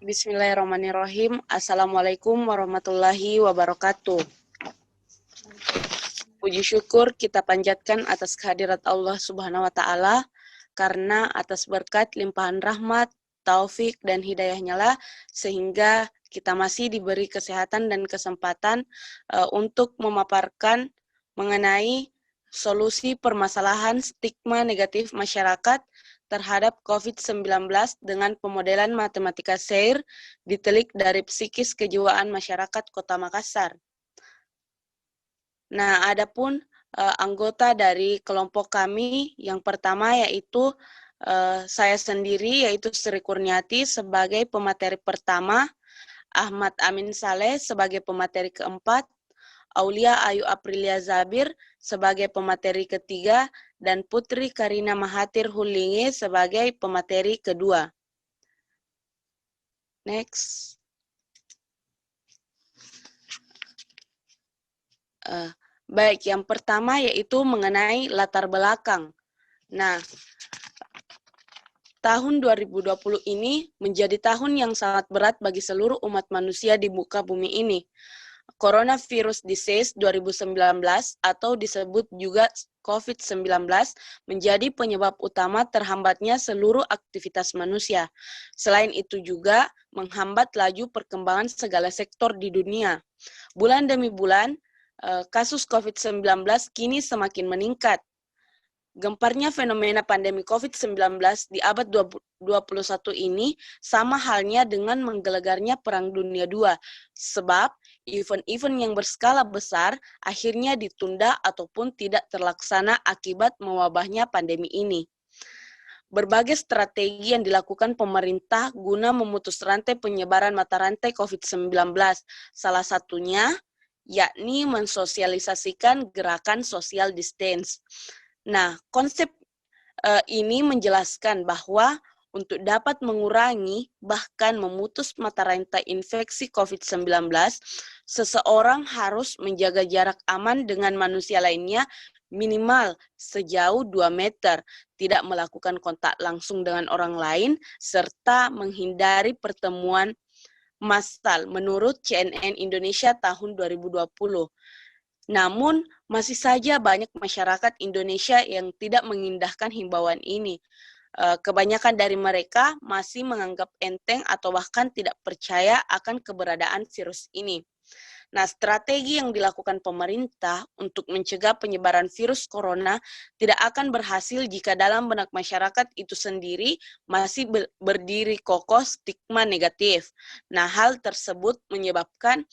Bismillahirrahmanirrahim. Assalamualaikum warahmatullahi wabarakatuh. Puji syukur kita panjatkan atas kehadirat Allah Subhanahu wa Ta'ala, karena atas berkat limpahan rahmat, taufik, dan hidayahnya lah, sehingga kita masih diberi kesehatan dan kesempatan untuk memaparkan mengenai solusi permasalahan stigma negatif masyarakat terhadap COVID-19 dengan pemodelan matematika SEIR ditelik dari psikis kejiwaan masyarakat Kota Makassar. Nah, adapun anggota dari kelompok kami yang pertama yaitu saya sendiri, yaitu Sri Kurniati sebagai pemateri pertama, Ahmad Amin Saleh sebagai pemateri keempat, Aulia Ayu Aprilia Zabir sebagai pemateri ketiga, dan Putri Karina Mahathir Hulinge sebagai pemateri kedua. Next. Baik, yang pertama yaitu mengenai latar belakang. Nah, tahun 2020 ini menjadi tahun yang sangat berat bagi seluruh umat manusia di muka bumi ini. Coronavirus Disease 2019 atau disebut juga COVID-19 menjadi penyebab utama terhambatnya seluruh aktivitas manusia. Selain itu juga menghambat laju perkembangan segala sektor di dunia. Bulan demi bulan, kasus COVID-19 kini semakin meningkat. Gemparnya fenomena pandemi COVID-19 di abad 21 ini sama halnya dengan menggelegarnya Perang Dunia II, sebab event-event yang berskala besar akhirnya ditunda ataupun tidak terlaksana akibat mewabahnya pandemi ini. Berbagai strategi yang dilakukan pemerintah guna memutus rantai penyebaran mata rantai COVID-19, salah satunya yakni mensosialisasikan gerakan social distance. Nah, konsep ini menjelaskan bahwa untuk dapat mengurangi bahkan memutus mata rantai infeksi COVID-19, seseorang harus menjaga jarak aman dengan manusia lainnya minimal sejauh 2 meter, tidak melakukan kontak langsung dengan orang lain, serta menghindari pertemuan massal menurut CNN Indonesia tahun 2020. Namun, masih saja banyak masyarakat Indonesia yang tidak mengindahkan himbauan ini. Kebanyakan dari mereka masih menganggap enteng atau bahkan tidak percaya akan keberadaan virus ini. Nah, strategi yang dilakukan pemerintah untuk mencegah penyebaran virus corona tidak akan berhasil jika dalam benak masyarakat itu sendiri masih berdiri kokoh stigma negatif. Nah, hal tersebut menyebabkan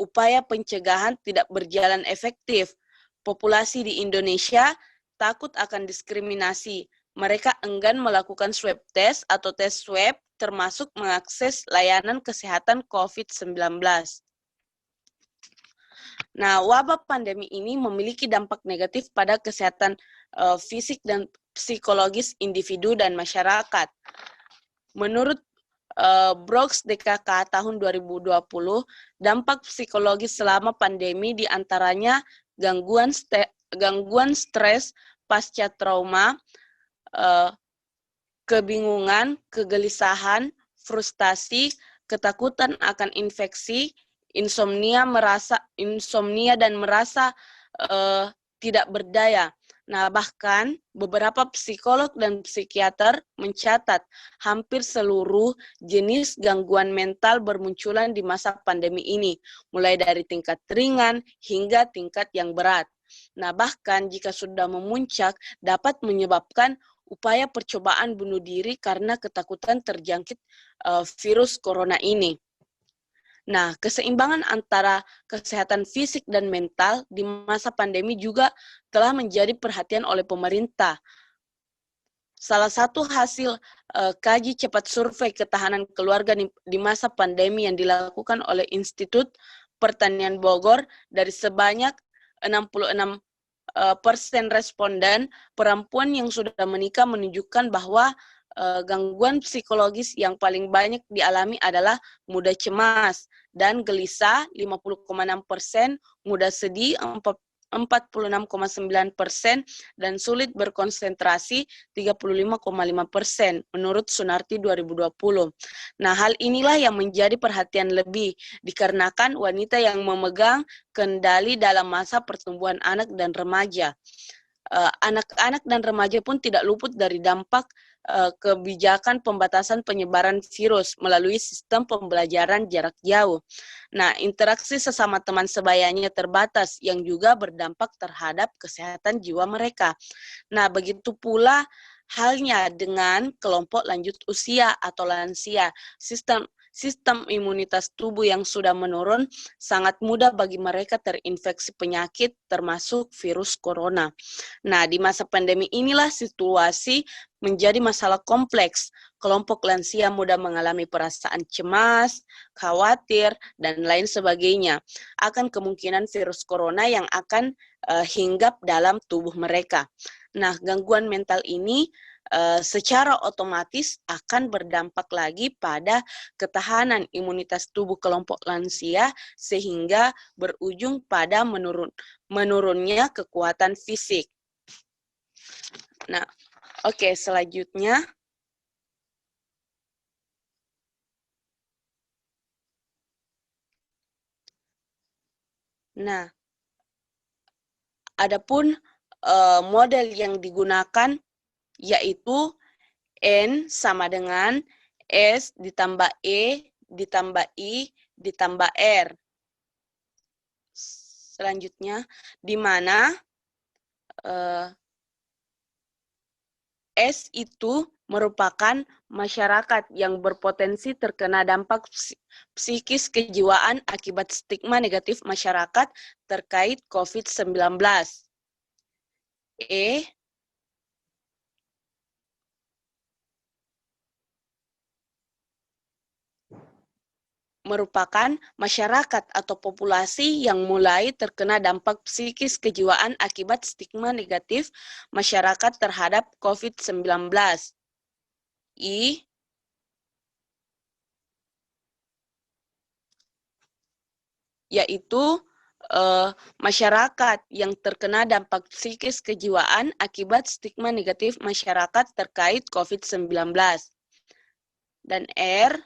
upaya pencegahan tidak berjalan efektif. Populasi di Indonesia takut akan diskriminasi. Mereka enggan melakukan swab test atau tes swab, termasuk mengakses layanan kesehatan COVID-19. Nah, wabah pandemi ini memiliki dampak negatif pada kesehatan fisik dan psikologis individu dan masyarakat. Menurut Brooks DKK tahun 2020, dampak psikologis selama pandemi diantaranya gangguan stres pasca trauma, kebingungan, kegelisahan, frustasi, ketakutan akan infeksi, insomnia dan merasa tidak berdaya. Nah, bahkan beberapa psikolog dan psikiater mencatat hampir seluruh jenis gangguan mental bermunculan di masa pandemi ini, mulai dari tingkat ringan hingga tingkat yang berat. Nah, bahkan jika sudah memuncak, dapat menyebabkan upaya percobaan bunuh diri karena ketakutan terjangkit virus corona ini. Nah, keseimbangan antara kesehatan fisik dan mental di masa pandemi juga telah menjadi perhatian oleh pemerintah. Salah satu hasil kaji cepat survei ketahanan keluarga di masa pandemi yang dilakukan oleh Institut Pertanian Bogor, dari sebanyak 66% responden, perempuan yang sudah menikah menunjukkan bahwa gangguan psikologis yang paling banyak dialami adalah mudah cemas dan gelisah 50,6%, mudah sedih 46,9% dan sulit berkonsentrasi 35,5% menurut Sunarti 2020. Nah, hal inilah yang menjadi perhatian lebih dikarenakan wanita yang memegang kendali dalam masa pertumbuhan anak dan remaja. Anak-anak dan remaja pun tidak luput dari dampak kebijakan pembatasan penyebaran virus melalui sistem pembelajaran jarak jauh. Nah, interaksi sesama teman sebayanya terbatas yang juga berdampak terhadap kesehatan jiwa mereka. Nah, begitu pula halnya dengan kelompok lanjut usia atau lansia. Sistem imunitas tubuh yang sudah menurun sangat mudah bagi mereka terinfeksi penyakit termasuk virus corona. Nah, di masa pandemi inilah situasi menjadi masalah kompleks. Kelompok lansia mudah mengalami perasaan cemas, khawatir, dan lain sebagainya akan kemungkinan virus corona yang akan hinggap dalam tubuh mereka. Nah, gangguan mental ini secara otomatis akan berdampak lagi pada ketahanan imunitas tubuh kelompok lansia sehingga berujung pada menurunnya kekuatan fisik. Nah, oke, selanjutnya. Nah, adapun model yang digunakan yaitu N sama dengan S ditambah E ditambah I ditambah R. Selanjutnya, di mana S itu merupakan masyarakat yang berpotensi terkena dampak psikis kejiwaan akibat stigma negatif masyarakat terkait COVID-19. E merupakan masyarakat atau populasi yang mulai terkena dampak psikis kejiwaan akibat stigma negatif masyarakat terhadap COVID-19. I yaitu masyarakat yang terkena dampak psikis kejiwaan akibat stigma negatif masyarakat terkait COVID-19. Dan R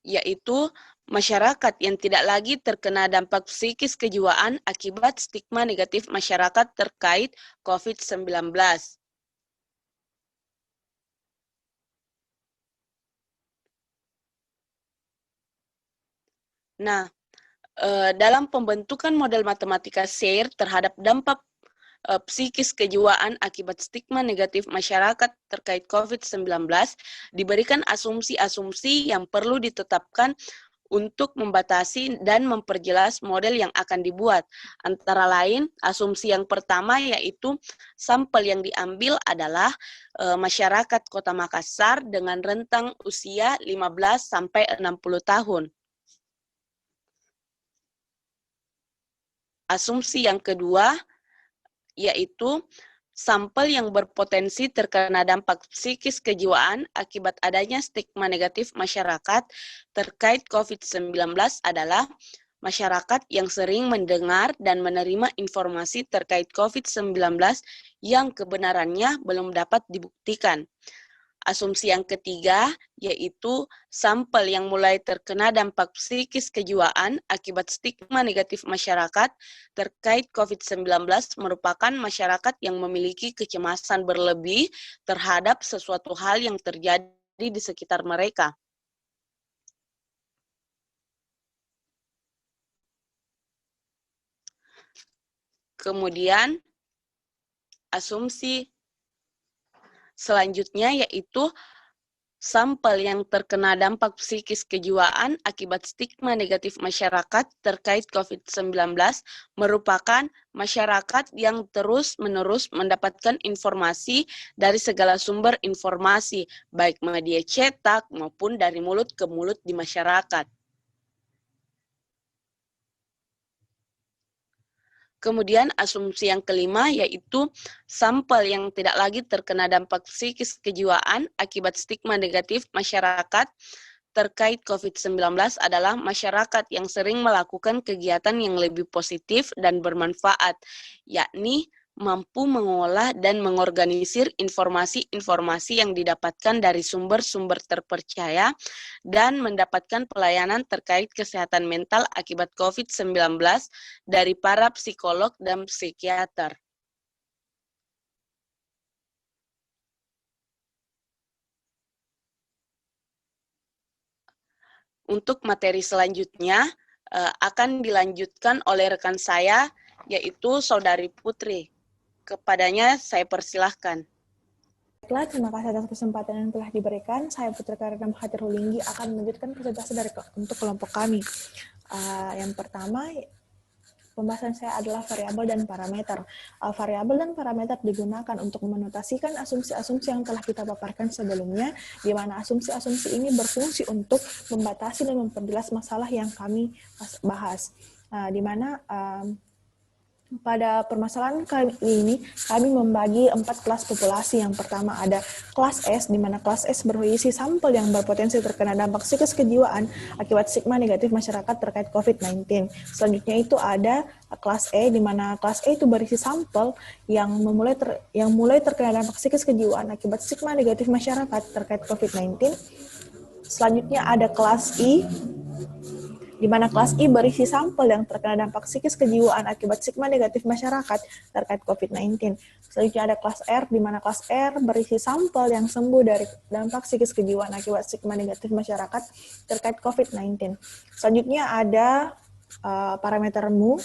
yaitu masyarakat yang tidak lagi terkena dampak psikis kejiwaan akibat stigma negatif masyarakat terkait COVID-19. Nah, dalam pembentukan model matematika SAIR terhadap dampak psikis kejiwaan akibat stigma negatif masyarakat terkait COVID-19, diberikan asumsi-asumsi yang perlu ditetapkan untuk membatasi dan memperjelas model yang akan dibuat. Antara lain, asumsi yang pertama yaitu sampel yang diambil adalah masyarakat Kota Makassar dengan rentang usia 15 sampai 60 tahun. Asumsi yang kedua yaitu sampel yang berpotensi terkena dampak psikis kejiwaan akibat adanya stigma negatif masyarakat terkait COVID-19 adalah masyarakat yang sering mendengar dan menerima informasi terkait COVID-19 yang kebenarannya belum dapat dibuktikan. Asumsi yang ketiga yaitu sampel yang mulai terkena dampak psikis kejiwaan akibat stigma negatif masyarakat terkait COVID-19 merupakan masyarakat yang memiliki kecemasan berlebih terhadap sesuatu hal yang terjadi di sekitar mereka. Kemudian asumsi selanjutnya yaitu sampel yang terkena dampak psikis kejiwaan akibat stigma negatif masyarakat terkait COVID-19 merupakan masyarakat yang terus-menerus mendapatkan informasi dari segala sumber informasi, baik media cetak maupun dari mulut ke mulut di masyarakat. Kemudian asumsi yang kelima yaitu sampel yang tidak lagi terkena dampak psikis kejiwaan akibat stigma negatif masyarakat terkait COVID-19 adalah masyarakat yang sering melakukan kegiatan yang lebih positif dan bermanfaat, yakni mampu mengolah dan mengorganisir informasi-informasi yang didapatkan dari sumber-sumber terpercaya dan mendapatkan pelayanan terkait kesehatan mental akibat COVID-19 dari para psikolog dan psikiater. Untuk materi selanjutnya akan dilanjutkan oleh rekan saya, yaitu Saudari Putri. Kepadanya saya persilahkan. Baiklah, terima kasih atas kesempatan yang telah diberikan. Saya Putri Karina Mahathir Hulinggi akan melanjutkan presentasi untuk kelompok kami. Yang pertama, pembahasan saya adalah variabel dan parameter. Variabel dan parameter digunakan untuk menotasikan asumsi-asumsi yang telah kita paparkan sebelumnya, di mana asumsi-asumsi ini berfungsi untuk membatasi dan memperjelas masalah yang kami bahas. Di mana pada permasalahan kali ini, kami membagi 4 kelas populasi. Yang pertama ada kelas S, di mana kelas S berisi sampel yang berpotensi terkena dampak psikis kejiwaan akibat stigma negatif masyarakat terkait COVID-19. Selanjutnya itu ada kelas E, di mana kelas E itu berisi sampel yang mulai terkena dampak psikis kejiwaan akibat stigma negatif masyarakat terkait COVID-19. Selanjutnya ada kelas I, di mana kelas I berisi sampel yang terkena dampak psikis kejiwaan akibat stigma negatif masyarakat terkait COVID-19. Selanjutnya ada kelas R, di mana kelas R berisi sampel yang sembuh dari dampak psikis kejiwaan akibat stigma negatif masyarakat terkait COVID-19. Selanjutnya ada parameter MU,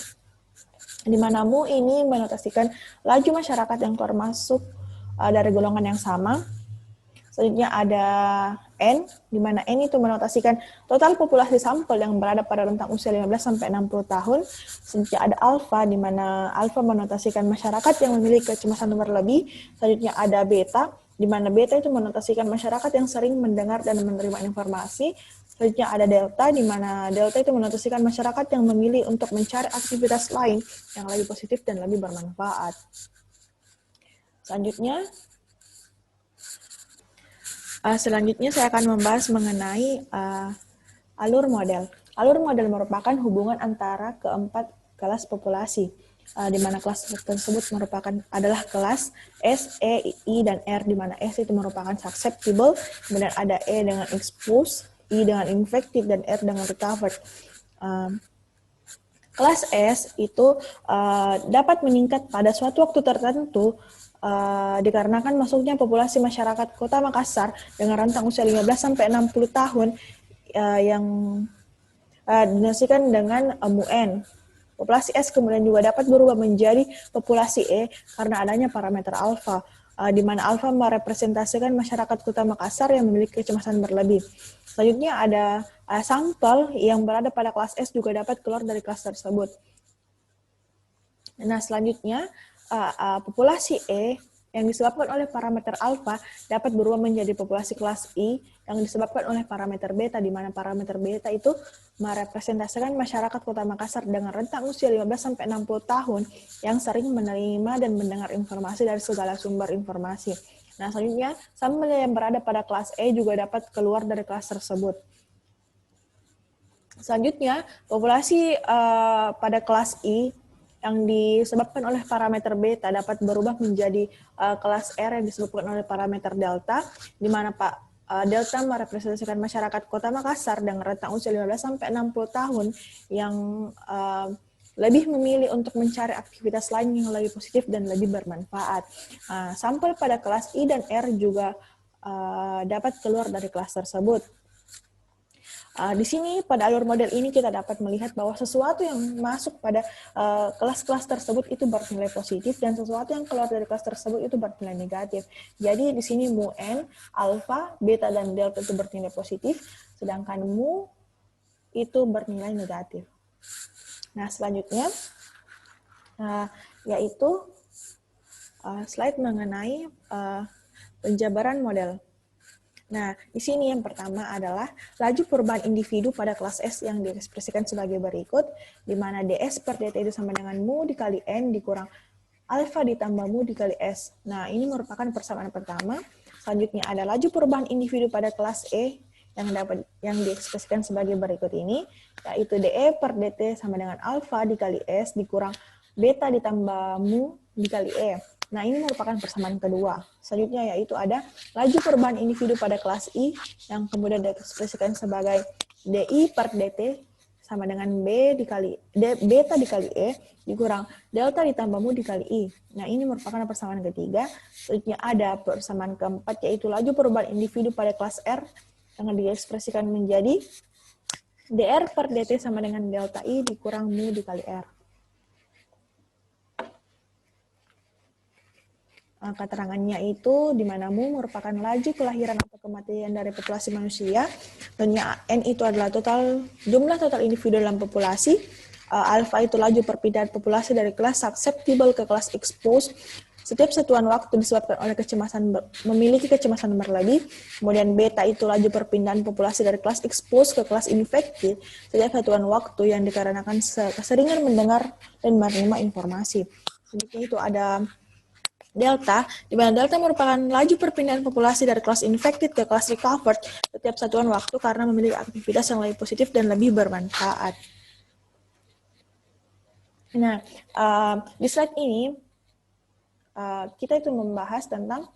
di mana MU ini menotasikan laju masyarakat yang keluar masuk dari golongan yang sama. Selanjutnya ada N, di mana N itu menotasikan total populasi sampel yang berada pada rentang usia 15-60 tahun. Selanjutnya ada alfa, di mana alfa menotasikan masyarakat yang memiliki kecemasan berlebih. Selanjutnya ada beta, di mana beta itu menotasikan masyarakat yang sering mendengar dan menerima informasi. Selanjutnya ada delta, di mana delta itu menotasikan masyarakat yang memilih untuk mencari aktivitas lain yang lebih positif dan lebih bermanfaat. Selanjutnya saya akan membahas mengenai alur model. Alur model merupakan hubungan antara keempat kelas populasi, di mana kelas tersebut adalah kelas S, E, I, dan R, di mana S itu merupakan susceptible, kemudian ada E dengan exposed, I dengan infected, dan R dengan recovered. Kelas S itu dapat meningkat pada suatu waktu tertentu dikarenakan masuknya populasi masyarakat Kota Makassar dengan rentang usia 15-60 tahun yang dinasikan dengan MUN. Populasi S kemudian juga dapat berubah menjadi populasi E karena adanya parameter alfa, di mana alfa merepresentasikan masyarakat Kota Makassar yang memiliki kecemasan berlebih. Selanjutnya ada sampel yang berada pada kelas S juga dapat keluar dari kelas tersebut. Nah, selanjutnya populasi E yang disebabkan oleh parameter alfa dapat berubah menjadi populasi kelas I yang disebabkan oleh parameter beta, di mana parameter beta itu merepresentasikan masyarakat Kota Makassar dengan rentang usia 15-60 tahun yang sering menerima dan mendengar informasi dari segala sumber informasi. Nah, selanjutnya sampel yang berada pada kelas E juga dapat keluar dari kelas tersebut. Selanjutnya, populasi pada kelas I yang disebabkan oleh parameter beta dapat berubah menjadi kelas R yang disebabkan oleh parameter delta, di mana delta merepresentasikan masyarakat Kota Makassar dengan rentang usia 15-60 tahun yang lebih memilih untuk mencari aktivitas lain yang lebih positif dan lebih bermanfaat. Sampel pada kelas I dan R juga dapat keluar dari kelas tersebut. Di sini pada alur model ini kita dapat melihat bahwa sesuatu yang masuk pada kelas-kelas tersebut itu bernilai positif dan sesuatu yang keluar dari kelas tersebut itu bernilai negatif. Jadi di sini mu n, alfa, beta, dan delta itu bernilai positif, sedangkan mu itu bernilai negatif. Nah, selanjutnya yaitu slide mengenai penjabaran model. Nah, di sini yang pertama adalah laju perubahan individu pada kelas S yang diekspresikan sebagai berikut, di mana DS per DT itu sama dengan mu dikali N dikurang alfa ditambah mu dikali S. Nah, ini merupakan persamaan pertama. Selanjutnya ada laju perubahan individu pada kelas E yang diekspresikan sebagai berikut ini, yaitu DE per DT sama dengan alfa dikali S dikurang beta ditambah mu dikali E. Nah, ini merupakan persamaan kedua. Selanjutnya yaitu ada laju perubahan individu pada kelas I yang kemudian diekspresikan sebagai DI per DT sama dengan beta dikali E dikurang delta ditambah mu dikali I. Nah, ini merupakan persamaan ketiga. Selanjutnya ada persamaan keempat, yaitu laju perubahan individu pada kelas R yang diekspresikan menjadi dr per dt sama dengan delta I dikurang mu dikali R. Keterangannya itu di mana mu merupakan laju kelahiran atau kematian dari populasi manusia. Tentunya N itu adalah jumlah total individu dalam populasi. Alpha itu laju perpindahan populasi dari kelas susceptible ke kelas exposed. Setiap satuan waktu disebabkan oleh memiliki kecemasan berlebih. Kemudian beta itu laju perpindahan populasi dari kelas exposed ke kelas infected. Setiap satuan waktu yang dikarenakan keseringan mendengar dan menerima informasi. Selanjutnya itu ada delta, di mana delta merupakan laju perpindahan populasi dari kelas infected ke kelas recovered setiap satuan waktu karena memiliki aktivitas yang lebih positif dan lebih bermanfaat. Nah, di slide ini kita itu membahas tentang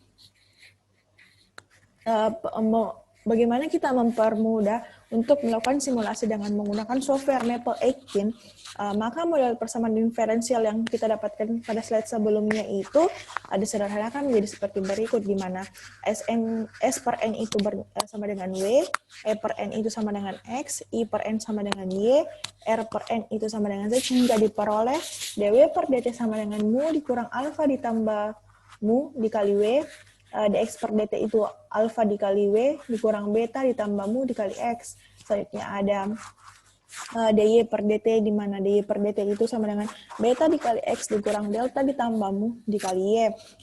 bagaimana kita mempermudah untuk melakukan simulasi dengan menggunakan software Maple18. Maka model persamaan diferensial yang kita dapatkan pada slide sebelumnya itu disederhanakan menjadi seperti berikut, di mana S per N itu sama dengan W, E per N itu sama dengan X, I per N sama dengan Y, R per N itu sama dengan Z, hingga diperoleh dW per dt sama dengan mu dikurang alfa ditambah mu dikali W, dx per dt itu alfa dikali W dikurang beta ditambah mu dikali X. Selanjutnya ada dy per dt, di mana dy per dt itu sama dengan beta dikali X dikurang delta ditambah mu dikali Y.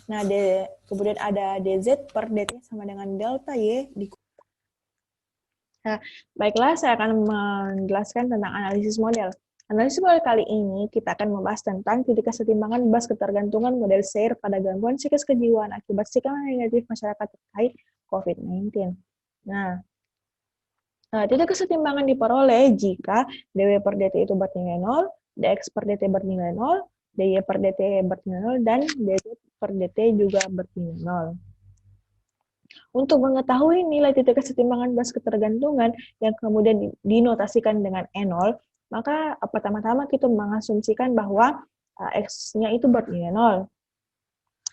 Nah, kemudian ada dz per dt sama dengan delta Y dikurang. Nah, baiklah, saya akan menjelaskan tentang analisis model. Analisis model kali ini kita akan membahas tentang titik kesetimbangan bebas ketergantungan model SAIR pada gangguan psikis kejiwaan akibat sikap negatif masyarakat terkait COVID-19. Nah, titik kesetimbangan diperoleh jika dw per dt itu bernilai 0, dx per dt bernilai 0, dy per dt bernilai 0, dan dz per dt juga bernilai 0. Untuk mengetahui nilai titik kesetimbangan bebas ketergantungan yang kemudian dinotasikan dengan E0, maka pertama-tama kita mengasumsikan bahwa X-nya itu bernilai 0.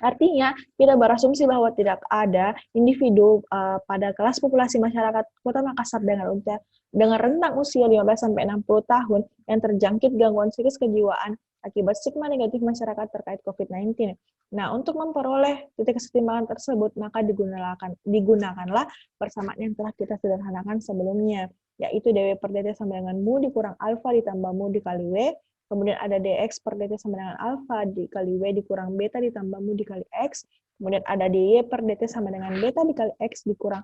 Artinya, kita berasumsi bahwa tidak ada individu pada kelas populasi masyarakat Kota Makassar dengan rentang usia 15-60 tahun yang terjangkit gangguan psikis kejiwaan akibat stigma negatif masyarakat terkait COVID-19. Nah, untuk memperoleh titik kesetimbangan tersebut, maka digunakanlah persamaan yang telah kita sederhanakan sebelumnya, yaitu dw per dt sama dengan mu dikurang alfa ditambah mu dikali W, kemudian ada dx per dt sama dengan alfa dikali W dikurang beta ditambah mu dikali X, kemudian ada dy per dt sama dengan beta dikali X dikurang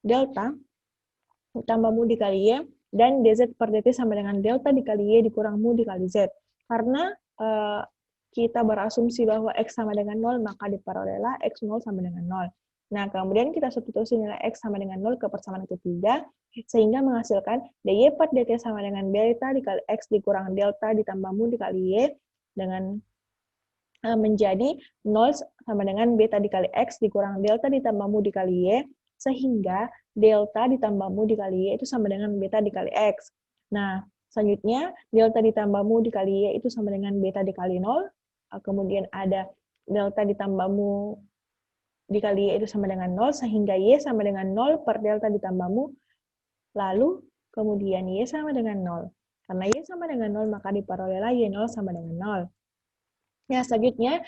delta ditambah mu dikali Y, dan dz per dt sama dengan delta dikali Y dikurang mu dikali Z. Karena kita berasumsi bahwa X sama dengan 0, maka diperolehlah X0 sama dengan 0. Nah, kemudian kita substitusi nilai X sama dengan 0 ke persamaan ketiga, sehingga menghasilkan dy per dt sama dengan beta dikali X dikurang delta ditambah mu dikali Y, dengan menjadi 0 sama dengan beta dikali X dikurang delta ditambah mu dikali Y, sehingga delta ditambah mu dikali Y itu sama dengan beta dikali X. Nah, selanjutnya, delta ditambah mu dikali Y itu sama dengan beta dikali 0, kemudian ada delta ditambah mu dikali Y itu sama dengan 0, sehingga Y sama dengan 0 per delta ditambah mu, lalu kemudian Y sama dengan 0. Karena Y sama dengan 0, maka diperolehlah Y0 sama dengan 0. Ya, selanjutnya,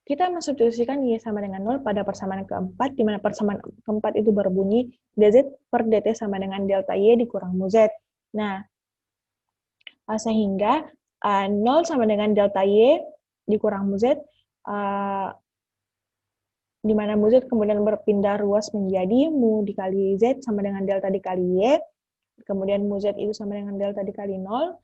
kita mensubstitusikan Y sama dengan 0 pada persamaan keempat, di mana persamaan keempat itu berbunyi dz per dt sama dengan delta Y dikurang mu Z. Nah, sehingga 0 sama dengan delta Y dikurang mu Z, di mana mu Z kemudian berpindah ruas menjadi mu dikali Z sama dengan delta dikali Y, kemudian mu Z itu sama dengan delta dikali 0,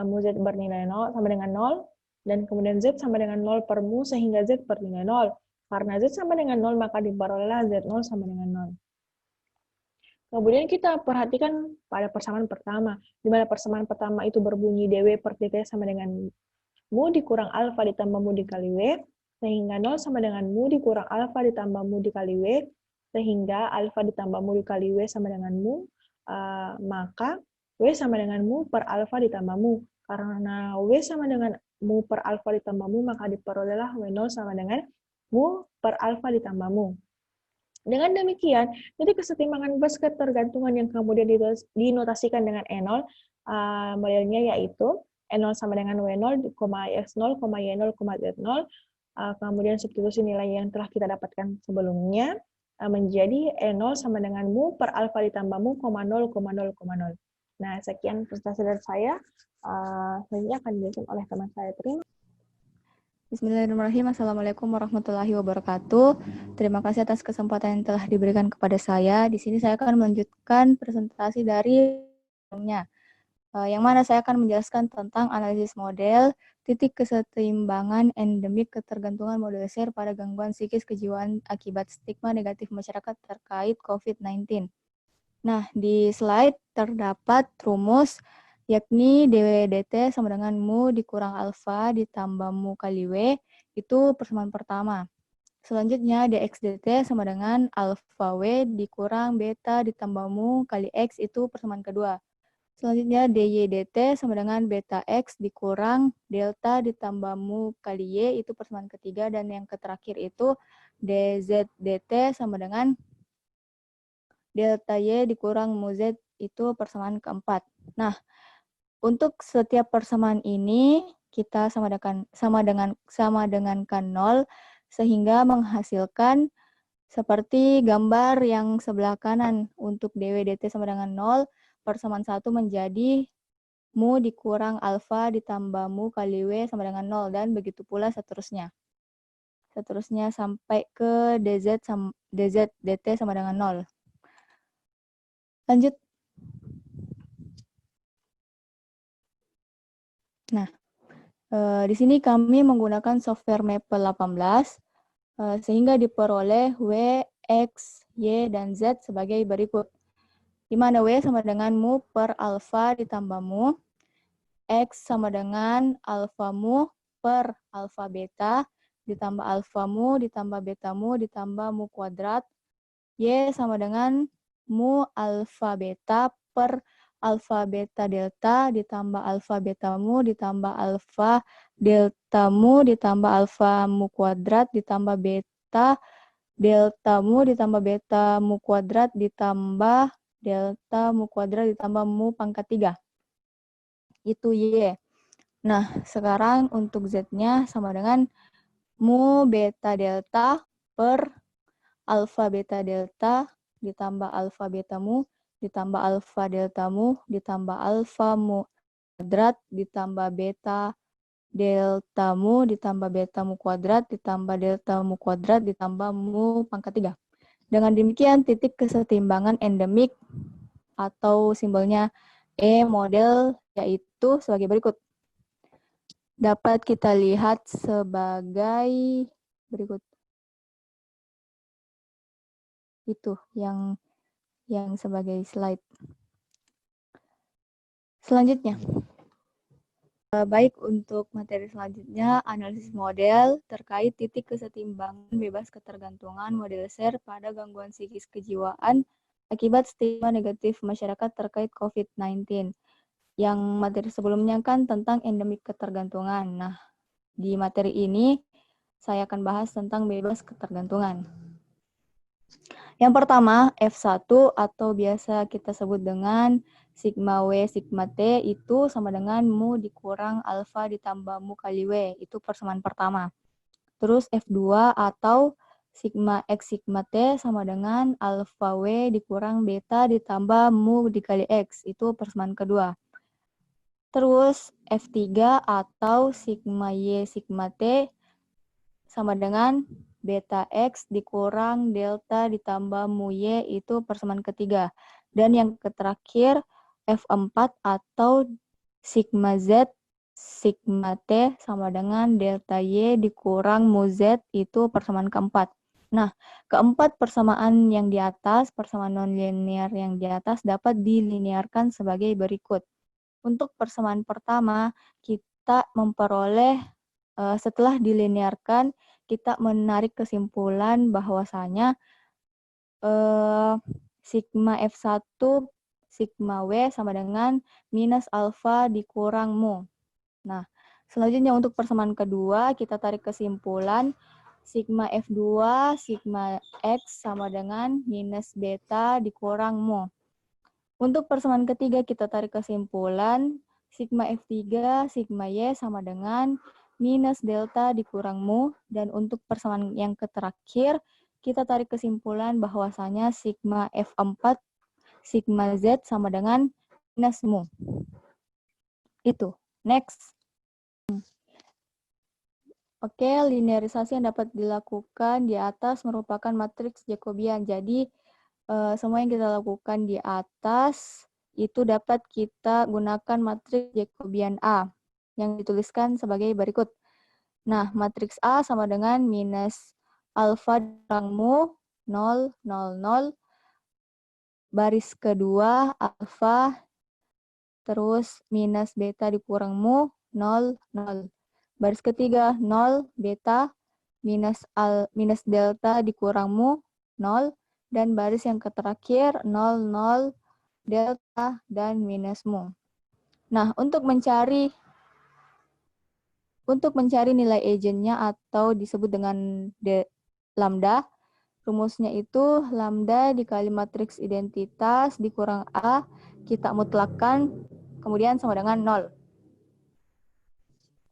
mu Z bernilai 0 sama dengan 0, dan kemudian Z sama dengan 0 per mu, sehingga Z bernilai 0. Karena Z sama dengan 0, maka diperolehlah Z0 sama dengan 0. Kemudian kita perhatikan pada persamaan pertama, di mana persamaan pertama itu berbunyi dw per dt sama dengan mu dikurang alfa ditambah mu dikali w, sehingga 0 sama dengan mu dikurang alfa ditambah mu dikali w, sehingga alfa ditambah mu dikali w sama dengan mu, maka w sama dengan mu per alfa ditambah mu. Karena w sama dengan mu per alfa ditambah mu, maka diperolehlah w0 sama dengan mu per alfa ditambah mu. Dengan demikian, titik kesetimbangan bus ketergantungan yang kemudian dinotasikan dengan E0, modelnya yaitu E0 sama dengan W0, X0, Y0, Z0, kemudian substitusi nilai yang telah kita dapatkan sebelumnya, menjadi E0 sama dengan mu per alfa ditambah mu, 0,0,0,0. Nah, sekian presentasi dari saya. Selanjutnya akan dijelaskan oleh teman saya. Terima kasih. Bismillahirrahmanirrahim. Assalamualaikum warahmatullahi wabarakatuh. Terima kasih atas kesempatan yang telah diberikan kepada saya. Di sini saya akan melanjutkan presentasi dari sebelumnya, yang mana saya akan menjelaskan tentang analisis model, titik kesetimbangan endemik ketergantungan model share pada gangguan psikis kejiwaan akibat stigma negatif masyarakat terkait COVID-19. Nah, di slide terdapat rumus yakni dw/dt sama dengan mu dikurang alfa ditambah mu kali w, itu persamaan pertama. Selanjutnya dx/dt sama dengan alfa w dikurang beta ditambah mu kali x, itu persamaan kedua. Selanjutnya dy/dt sama dengan beta x dikurang delta ditambah mu kali y, itu persamaan ketiga. Dan yang terakhir itu dz/dt sama dengan delta y dikurang mu z, itu persamaan keempat. Nah, untuk setiap persamaan ini kita sama dengankan 0 sehingga menghasilkan seperti gambar yang sebelah kanan. Untuk dw/dt sama dengan 0, persamaan 1 menjadi mu dikurang alfa ditambah mu kali w sama dengan 0, dan begitu pula seterusnya. Seterusnya sampai ke dz/dt sama dengan 0. Lanjut. Nah, di sini kami menggunakan software Maple 18, sehingga diperoleh W, X, Y, dan Z sebagai berikut. Di mana W sama dengan mu per alfa ditambah mu, X sama dengan alfa mu per alfa beta, ditambah alfa mu, ditambah beta mu, ditambah mu kuadrat, Y sama dengan mu alfa beta per alfa beta delta ditambah alfa beta mu ditambah alfa delta mu ditambah alfa mu kuadrat ditambah beta delta mu ditambah beta mu kuadrat ditambah delta mu kuadrat ditambah mu pangkat 3. Itu Y. Nah, sekarang untuk Z-nya sama dengan mu beta delta per alfa beta delta ditambah alfa beta mu ditambah alfa delta mu ditambah alfa mu kuadrat ditambah beta delta mu ditambah beta mu kuadrat ditambah delta mu kuadrat ditambah mu pangkat 3. Dengan demikian titik kesetimbangan endemik atau simbolnya E model yaitu sebagai berikut. Dapat kita lihat sebagai berikut. Itu yang sebagai slide. Selanjutnya, baik, untuk materi selanjutnya, analisis model terkait titik kesetimbangan bebas ketergantungan model share pada gangguan psikis kejiwaan akibat stigma negatif masyarakat terkait COVID-19. Yang materi sebelumnya kan tentang endemik ketergantungan. Nah, di materi ini saya akan bahas tentang bebas ketergantungan. Yang pertama, F1 atau biasa kita sebut dengan sigma W, sigma T itu sama dengan mu dikurang alfa ditambah mu kali W. Itu persamaan pertama. Terus F2 atau sigma X, sigma T sama dengan alfa W dikurang beta ditambah mu dikali X. Itu persamaan kedua. Terus F3 atau sigma Y, sigma T sama dengan beta X dikurang delta ditambah mu Y, itu persamaan ketiga. Dan yang terakhir F4 atau sigma Z, sigma T sama dengan delta Y dikurang mu Z, itu persamaan keempat. Nah, keempat persamaan yang di atas, persamaan non-linear yang di atas dapat dilinearkan sebagai berikut. Untuk persamaan pertama, kita memperoleh setelah dilinearkan, kita menarik kesimpulan bahwasanya sigma F1 sigma W sama dengan minus alfa dikurang mu. Nah, selanjutnya untuk persamaan kedua, kita tarik kesimpulan sigma F2 sigma X sama dengan minus beta dikurang mu. Untuk persamaan ketiga, kita tarik kesimpulan sigma F3 sigma Y sama dengan minus delta dikurang mu. Dan untuk persamaan yang terakhir, kita tarik kesimpulan bahwasanya sigma F4 sigma Z sama dengan minus mu. Itu. Next. Oke, linearisasi yang dapat dilakukan di atas merupakan matriks Jacobian. Jadi, semua yang kita lakukan di atas itu dapat kita gunakan matriks Jacobian A yang dituliskan sebagai berikut. Nah, matriks A sama dengan minus alfa dikurang mu 0, 0, 0. Baris kedua alfa, terus minus beta dikurang mu 0, 0. Baris ketiga 0, beta, minus delta dikurang mu 0. Dan baris yang terakhir 0, 0, delta, dan minus mu. Nah, untuk mencari nilai eigennya atau disebut dengan lambda, rumusnya itu lambda dikali matriks identitas dikurang A, kita mutlakkan, kemudian sama dengan 0.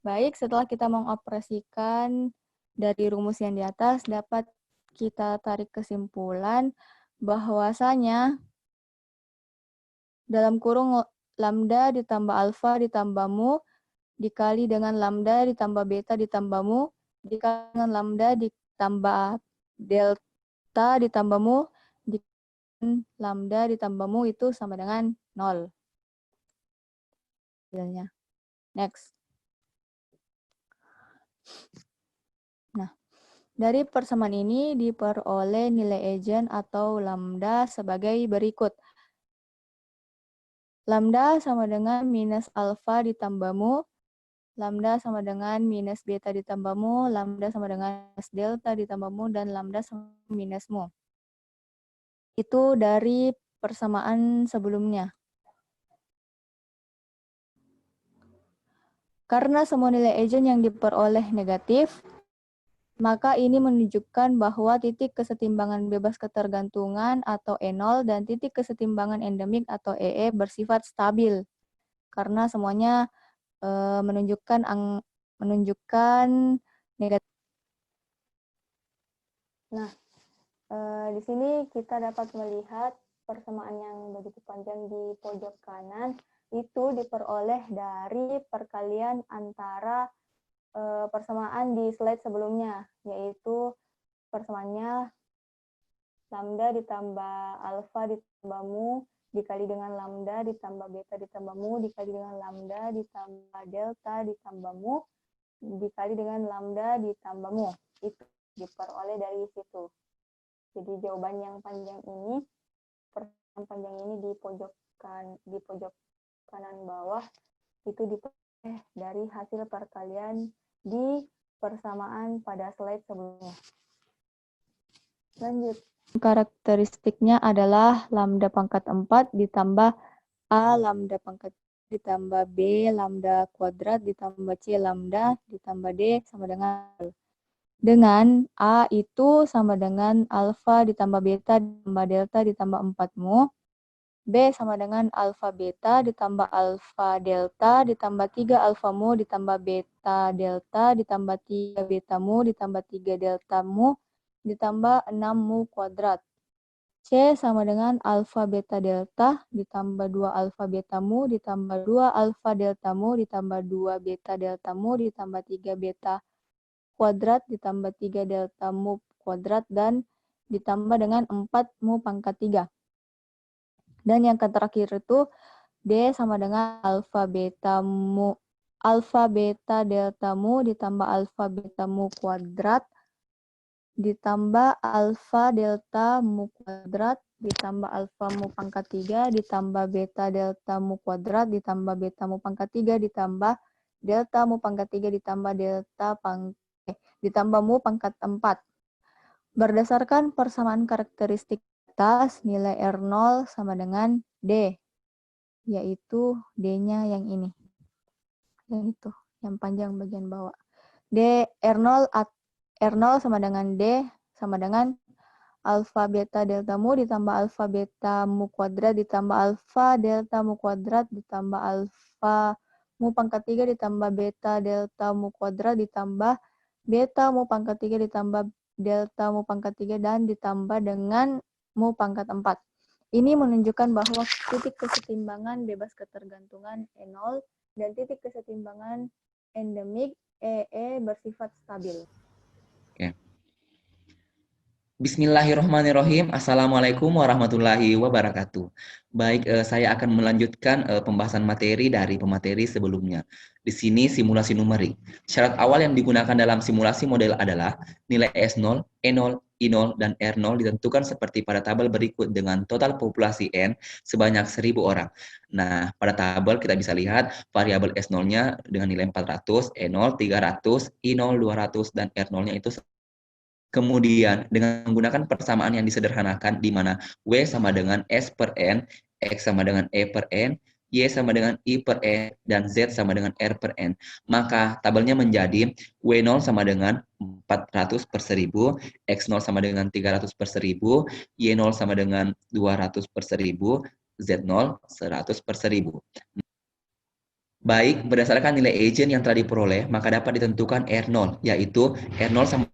Baik, setelah kita mengoperasikan dari rumus yang di atas, dapat kita tarik kesimpulan bahwasanya dalam kurung lambda ditambah alfa ditambah mu dikali dengan lambda ditambah beta ditambah mu dikali dengan lambda ditambah delta ditambah mu dikali lambda ditambah mu itu sama dengan 0. Next. Nah, dari persamaan ini diperoleh nilai eigen atau lambda sebagai berikut. Lambda sama dengan minus alfa ditambah mu, lambda sama dengan minus beta ditambah mu, lambda sama dengan minus delta ditambah mu, dan lambda sama minus mu. Itu dari persamaan sebelumnya. Karena semua nilai eigen yang diperoleh negatif, maka ini menunjukkan bahwa titik kesetimbangan bebas ketergantungan atau E0 dan titik kesetimbangan endemik atau EE bersifat stabil. Karena semuanya menunjukkan negatif. Nah, di sini kita dapat melihat persamaan yang begitu panjang di pojok kanan itu diperoleh dari perkalian antara persamaan di slide sebelumnya, yaitu persamaannya lambda ditambah alfa ditambah mu dikali dengan lambda ditambah beta ditambah mu dikali dengan lambda ditambah delta ditambah mu dikali dengan lambda ditambah mu. Itu diperoleh dari situ. Jadi jawaban yang panjang ini, persamaan panjang ini di pojok kanan bawah itu diperoleh dari hasil perkalian di persamaan pada slide sebelumnya. Lanjut. Karakteristiknya adalah lambda pangkat 4 ditambah A lambda pangkat ditambah B lambda kuadrat ditambah C lambda ditambah D sama dengan A itu sama dengan alfa ditambah beta ditambah delta ditambah 4 mu, B sama dengan alfa beta ditambah alfa delta ditambah 3 alfa mu ditambah beta delta ditambah 3 beta mu ditambah 3 delta mu ditambah 6 mu kuadrat. C sama dengan alfa beta delta ditambah 2 alfa beta mu ditambah 2 alfa delta mu ditambah 2 beta delta mu ditambah 3 beta kuadrat ditambah 3 delta mu kuadrat dan ditambah dengan 4 mu pangkat 3. Dan yang terakhir itu D sama dengan alfa beta delta mu ditambah alfa beta mu kuadrat ditambah alfa delta mu kuadrat ditambah alfa mu pangkat 3 ditambah beta delta mu kuadrat ditambah beta mu pangkat 3 ditambah delta mu pangkat 3 ditambah ditambah mu pangkat 4. Berdasarkan persamaan karakteristik atas, nilai R0 sama dengan D, yaitu D-nya yang ini. Yang itu, yang panjang bagian bawah. R0 sama dengan D sama dengan alfa beta delta mu ditambah alfa beta mu kuadrat ditambah alfa delta mu kuadrat ditambah alfa mu pangkat 3 ditambah beta delta mu kuadrat ditambah beta mu pangkat 3 ditambah delta mu pangkat 3 dan ditambah dengan mu pangkat 4. Ini menunjukkan bahwa titik kesetimbangan bebas ketergantungan E0 dan titik kesetimbangan endemik EE bersifat stabil. Oke. Bismillahirrahmanirrahim. Assalamualaikum warahmatullahi wabarakatuh. Baik, saya akan melanjutkan pembahasan materi dari pemateri sebelumnya. Di sini simulasi numerik. Syarat awal yang digunakan dalam simulasi model adalah nilai S0, E0, I0, dan R0 ditentukan seperti pada tabel berikut dengan total populasi N sebanyak 1.000 orang. Nah, pada tabel kita bisa lihat variabel S0-nya dengan nilai 400, E0 300, I0 200, dan R0-nya itu. Kemudian dengan menggunakan persamaan yang disederhanakan di mana W sama dengan S per N, X sama dengan E per N, Y sama dengan I per N, dan Z sama dengan R per N. Maka tabelnya menjadi W0 sama dengan 400 per 1000, X0 sama dengan 300 per 1000, Y0 sama dengan 200 per 1000, Z0 100 per 1000. Baik, berdasarkan nilai agent yang telah diperoleh, maka dapat ditentukan R0, yaitu R0 sama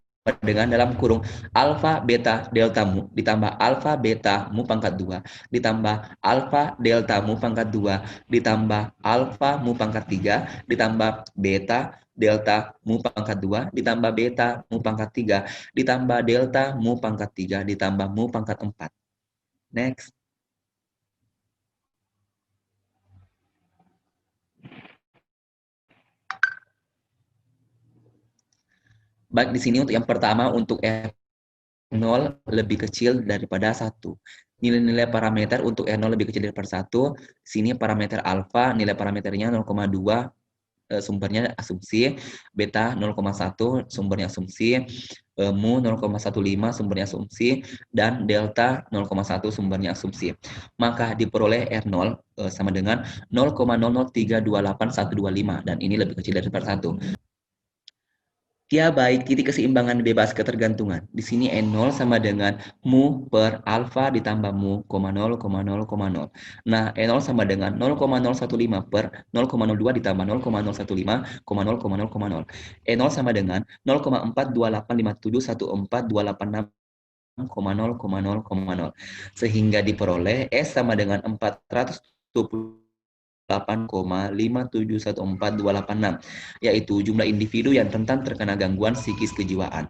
dengan dalam kurung alfa beta delta mu ditambah alfa beta mu pangkat 2 ditambah alfa delta mu pangkat 2 ditambah alfa mu pangkat 3 ditambah beta delta mu pangkat 2 ditambah beta mu pangkat 3 ditambah delta mu pangkat 3 ditambah mu pangkat 4. Next. Baik, di sini untuk yang pertama, untuk R0 lebih kecil daripada 1. Nilai-nilai parameter untuk R0 lebih kecil daripada 1. Di sini parameter alfa, nilai parameternya 0,2, sumbernya asumsi. Beta 0,1, sumbernya asumsi. Mu 0,15, sumbernya asumsi. Dan delta 0,1, sumbernya asumsi. Maka diperoleh R0 sama dengan 0,00328,125. Dan ini lebih kecil daripada 1. Ya, baik, titik keseimbangan bebas ketergantungan. Di sini N0 sama dengan mu per alfa ditambah mu, 0,0,0. Nah, N0 sama dengan 0,015 per 0,02 ditambah 0,015, 0,0,0. N0 sama dengan 0,428571428,0,0,0. Sehingga diperoleh S sama dengan 428,5714286, yaitu jumlah individu yang rentan terkena gangguan psikis kejiwaan.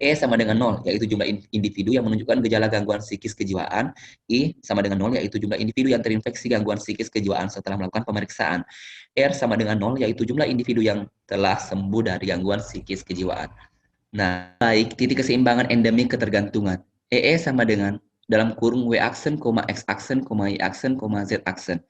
E sama dengan 0, yaitu jumlah individu yang menunjukkan gejala gangguan psikis kejiwaan. I sama dengan 0, yaitu jumlah individu yang terinfeksi gangguan psikis kejiwaan setelah melakukan pemeriksaan. R sama dengan 0, yaitu jumlah individu yang telah sembuh dari gangguan psikis kejiwaan. Nah, baik, titik keseimbangan endemik ketergantungan. EE sama dengan dalam kurung W aksen, X aksen, Y aksen, Z aksen.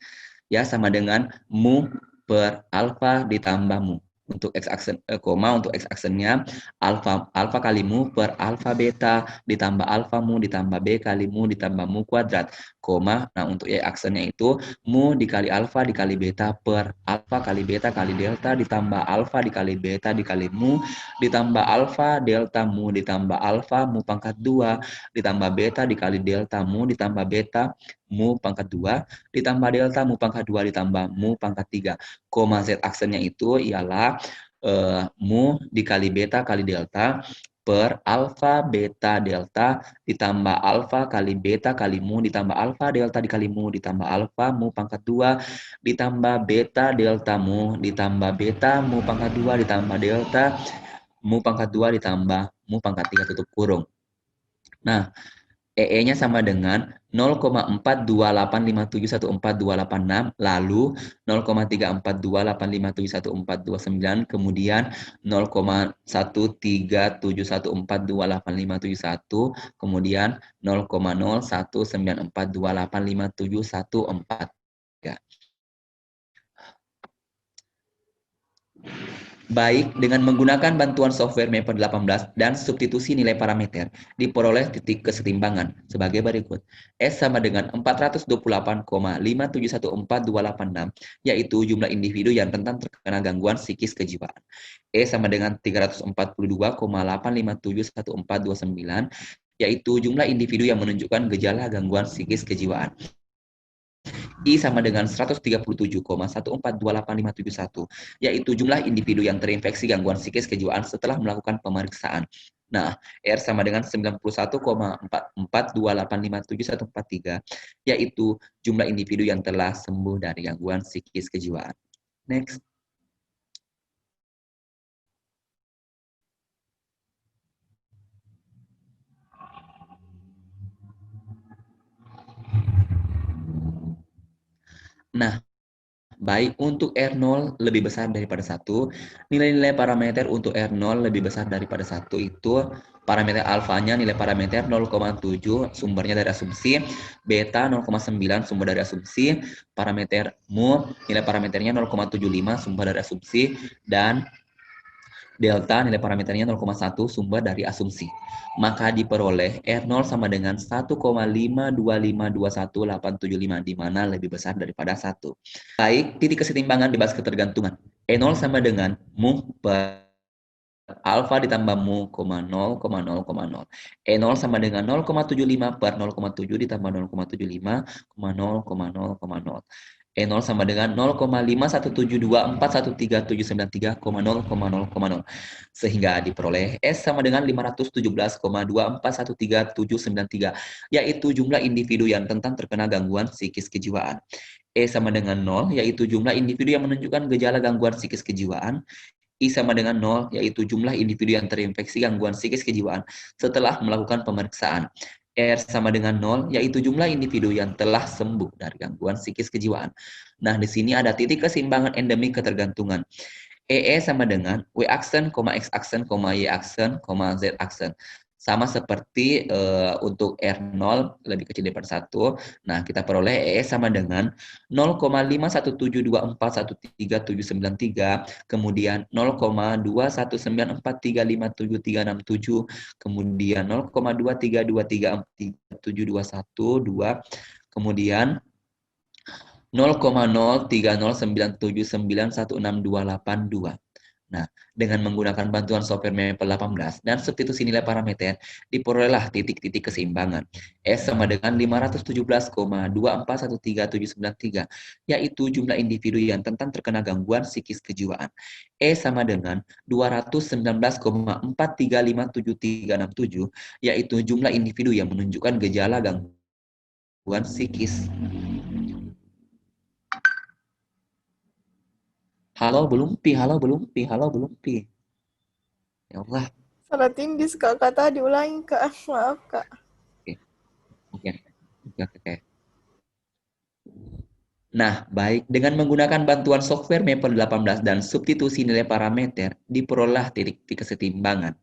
Ya, sama dengan mu per alfa ditambah mu. Untuk X aksen, untuk X aksennya alfa kali mu per alfa beta ditambah alfa mu ditambah B kali mu ditambah mu kuadrat, koma. Nah, untuk Y aksennya itu mu dikali alfa dikali beta per alfa kali beta kali delta ditambah alfa dikali beta dikali mu ditambah alfa delta mu ditambah alfa mu pangkat 2 ditambah beta dikali delta mu ditambah beta mu pangkat 2 ditambah delta mu pangkat 2 ditambah mu pangkat 3, koma. Z aksennya itu ialah mu dikali beta kali delta per alfa beta delta ditambah alfa kali beta kali mu ditambah alfa delta dikali mu ditambah alfa mu pangkat 2 ditambah beta delta mu ditambah beta mu pangkat 2 ditambah delta mu pangkat 2 ditambah mu pangkat 3 tutup kurung. Nah, EE-nya sama dengan 0,428571426, lalu 0,34285711429, kemudian 0,13714285571, kemudian 0,0194285714. Baik, dengan menggunakan bantuan software Mapper 18 dan substitusi nilai parameter, diperoleh titik kesetimbangan sebagai berikut. S sama dengan 428,5714286, yaitu jumlah individu yang rentan terkena gangguan psikis kejiwaan. E sama dengan 342,8571429, yaitu jumlah individu yang menunjukkan gejala gangguan psikis kejiwaan. I sama dengan 137,1428571, yaitu jumlah individu yang terinfeksi gangguan psikis kejiwaan setelah melakukan pemeriksaan. Nah, R sama dengan 91,442857143, yaitu jumlah individu yang telah sembuh dari gangguan psikis kejiwaan. Next. Nah, baik untuk R0 lebih besar daripada 1, nilai-nilai parameter untuk R0 lebih besar daripada 1 itu parameter alfanya nilai parameter 0,7 sumbernya dari asumsi, beta 0,9 sumber dari asumsi, parameter mu nilai parameternya 0,75 sumber dari asumsi, dan delta nilai parameternya 0,1 sumber dari asumsi. Maka diperoleh R0 sama dengan 1,52521,875, di mana lebih besar daripada 1. Baik, titik kesetimbangan bebas ketergantungan. E0 sama dengan mu per alfa ditambah mu, 0,0,0,0. E0 sama dengan 0,75 per 0,7 ditambah 0,75, 0,0,0,0. E0 sama dengan 0,51724137930,0,0,0. Sehingga diperoleh S sama dengan 517,24137993, yaitu jumlah individu yang rentan terkena gangguan psikis kejiwaan. E sama dengan 0, yaitu jumlah individu yang menunjukkan gejala gangguan psikis kejiwaan. I sama dengan 0, yaitu jumlah individu yang terinfeksi gangguan psikis kejiwaan setelah melakukan pemeriksaan. R sama dengan 0, yaitu jumlah individu yang telah sembuh dari gangguan psikis kejiwaan. Nah, di sini ada titik keseimbangan endemik ketergantungan. EE sama dengan W aksen, X aksen, Y aksen, Z aksen. Sama seperti untuk R0 lebih kecil daripada 1. Nah, kita peroleh EE sama dengan 0,51724137793, kemudian 0,219435737, kemudian 0,232343721, kemudian 0,03097916282. Nah, dengan menggunakan bantuan software Maple 18 dan substitusi nilai parameter, diperolehlah titik-titik keseimbangan. S sama dengan 517,2413793, yaitu jumlah individu yang rentan terkena gangguan psikis kejiwaan. E sama dengan 219,4357367, yaitu jumlah individu yang menunjukkan gejala gangguan psikis. Halo belum pi. Ya Allah. Salah tindis Kak, kata diulangi Kak. Maaf Kak. Oke. Nah, baik. Dengan menggunakan bantuan software Maple 18 dan substitusi nilai parameter, diperoleh titik kesetimbangan.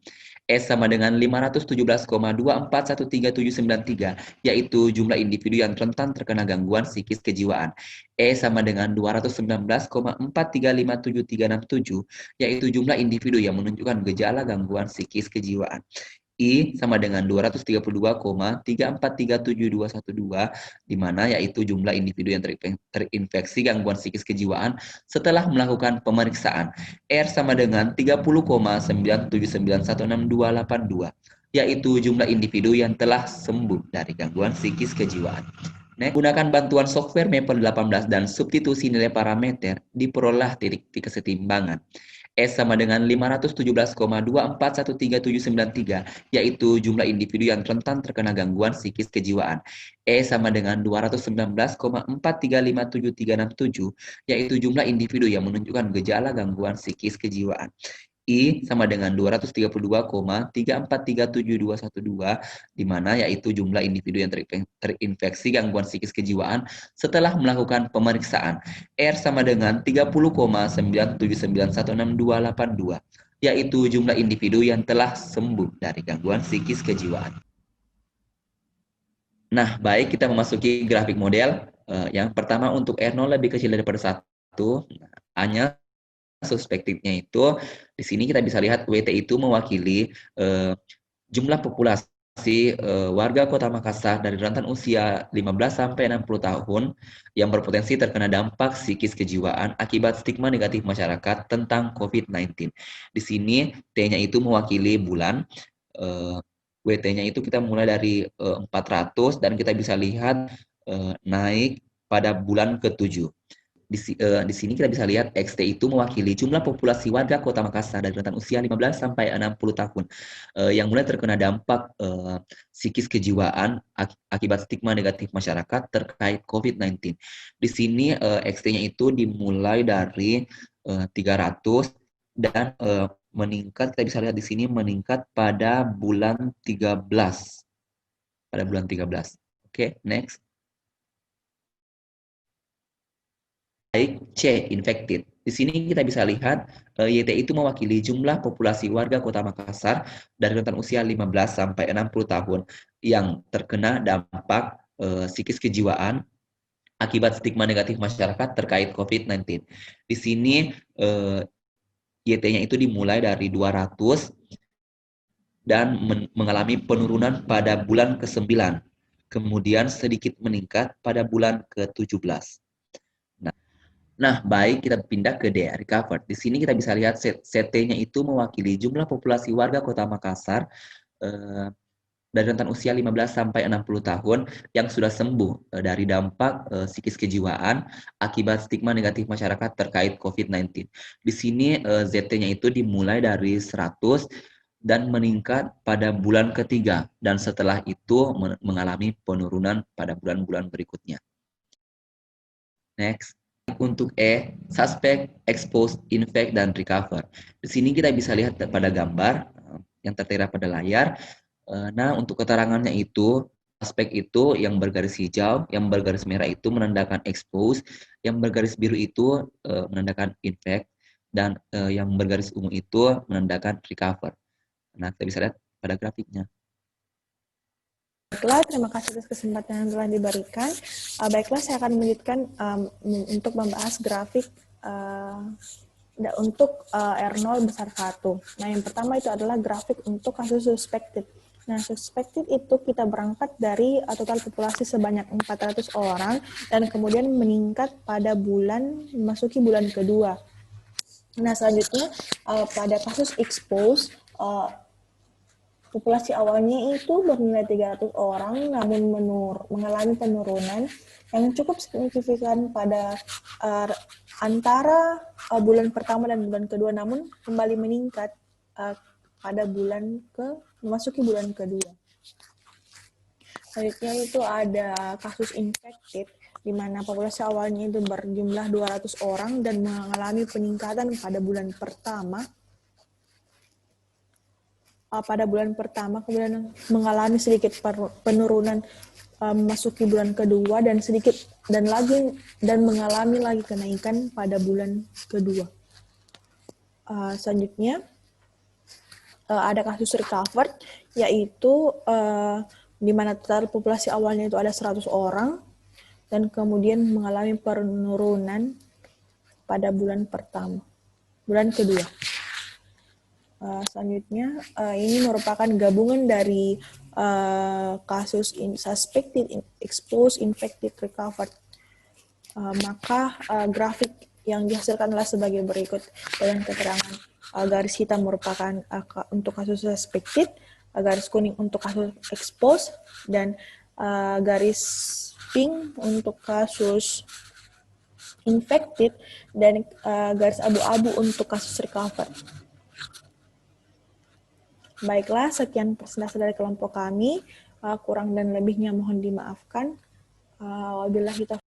S sama dengan 517,2413793, yaitu jumlah individu yang rentan terkena gangguan psikis kejiwaan. E sama dengan 219,4357367, yaitu jumlah individu yang menunjukkan gejala gangguan psikis kejiwaan. I sama dengan 232,3437212, di mana yaitu jumlah individu yang terinfeksi gangguan psikis kejiwaan setelah melakukan pemeriksaan. R sama dengan 30,9791682, yaitu jumlah individu yang telah sembuh dari gangguan psikis kejiwaan. Next, gunakan bantuan software Maple 18 dan substitusi nilai parameter, diperoleh titik kesetimbangan. S sama dengan 517,2413793, yaitu jumlah individu yang rentan terkena gangguan psikis kejiwaan. E sama dengan 219,4357367, yaitu jumlah individu yang menunjukkan gejala gangguan psikis kejiwaan. I sama dengan 232,3437212, di mana yaitu jumlah individu yang terinfeksi gangguan psikis kejiwaan setelah melakukan pemeriksaan. R sama dengan 30,9791682, yaitu jumlah individu yang telah sembuh dari gangguan psikis kejiwaan. Nah, baik, kita memasuki grafik model. Yang pertama untuk R0 lebih kecil daripada 1, hanya suspektifnya itu, di sini kita bisa lihat WT itu mewakili jumlah populasi warga Kota Makassar dari rentan usia 15 sampai 60 tahun yang berpotensi terkena dampak psikis kejiwaan akibat stigma negatif masyarakat tentang COVID-19. Di sini T-nya itu mewakili bulan, WT-nya itu kita mulai dari 400 dan kita bisa lihat naik pada bulan ke-7. Di sini kita bisa lihat XT itu mewakili jumlah populasi warga Kota Makassar dari rentan usia 15 sampai 60 tahun yang mulai terkena dampak psikis kejiwaan akibat stigma negatif masyarakat terkait COVID-19. Di sini XT-nya itu dimulai dari 300 dan meningkat, kita bisa lihat di sini meningkat pada bulan 13. Pada bulan 13. Oke, next. Baik, C, infected. Di sini kita bisa lihat YT itu mewakili jumlah populasi warga Kota Makassar dari rentan usia 15 sampai 60 tahun yang terkena dampak psikis kejiwaan akibat stigma negatif masyarakat terkait COVID-19. Di sini YT-nya itu dimulai dari 200 dan mengalami penurunan pada bulan ke-9. Kemudian sedikit meningkat pada bulan ke-17. Nah, baik, kita pindah ke D, recovered. Di sini kita bisa lihat CT-nya itu mewakili jumlah populasi warga Kota Makassar dari rentan usia 15 sampai 60 tahun yang sudah sembuh dari dampak psikis kejiwaan akibat stigma negatif masyarakat terkait COVID-19. Di sini ZT-nya itu dimulai dari 100 dan meningkat pada bulan ketiga dan setelah itu mengalami penurunan pada bulan-bulan berikutnya. Next. Untuk E, suspect, expose, infect, dan recover. Di sini kita bisa lihat pada gambar yang tertera pada layar. Nah, untuk keterangannya itu, suspek itu yang bergaris hijau, yang bergaris merah itu menandakan expose, yang bergaris biru itu menandakan infect, dan yang bergaris ungu itu menandakan recover. Nah, kita bisa lihat pada grafiknya. Baiklah, terima kasih atas kesempatan yang telah diberikan. Baiklah, saya akan melanjutkan untuk membahas grafik untuk R0 besar 1. Nah, yang pertama itu adalah grafik untuk kasus suspected. Nah, suspected itu kita berangkat dari total populasi sebanyak 400 orang dan kemudian meningkat pada memasuki bulan kedua. Nah, selanjutnya pada kasus expose, populasi awalnya itu bernilai 300 orang, namun mengalami penurunan yang cukup signifikan pada antara bulan pertama dan bulan kedua, namun kembali meningkat pada memasuki bulan kedua. Selanjutnya itu ada kasus infected, di mana populasi awalnya itu berjumlah 200 orang dan mengalami peningkatan pada bulan pertama. Kemudian mengalami sedikit penurunan memasuki bulan kedua dan mengalami lagi kenaikan pada bulan kedua. Selanjutnya ada kasus recovered, yaitu di mana total populasi awalnya itu ada 100 orang dan kemudian mengalami penurunan pada bulan kedua. Selanjutnya, ini merupakan gabungan dari kasus suspected, exposed, infected, recovered. Maka grafik yang dihasilkan adalah sebagai berikut dengan keterangan garis hitam merupakan untuk kasus suspected, garis kuning untuk kasus exposed, dan garis pink untuk kasus infected, dan garis abu-abu untuk kasus recovered. Baiklah, sekian presentasi dari kelompok kami. Kurang dan lebihnya mohon dimaafkan. Wabillahi taufiq.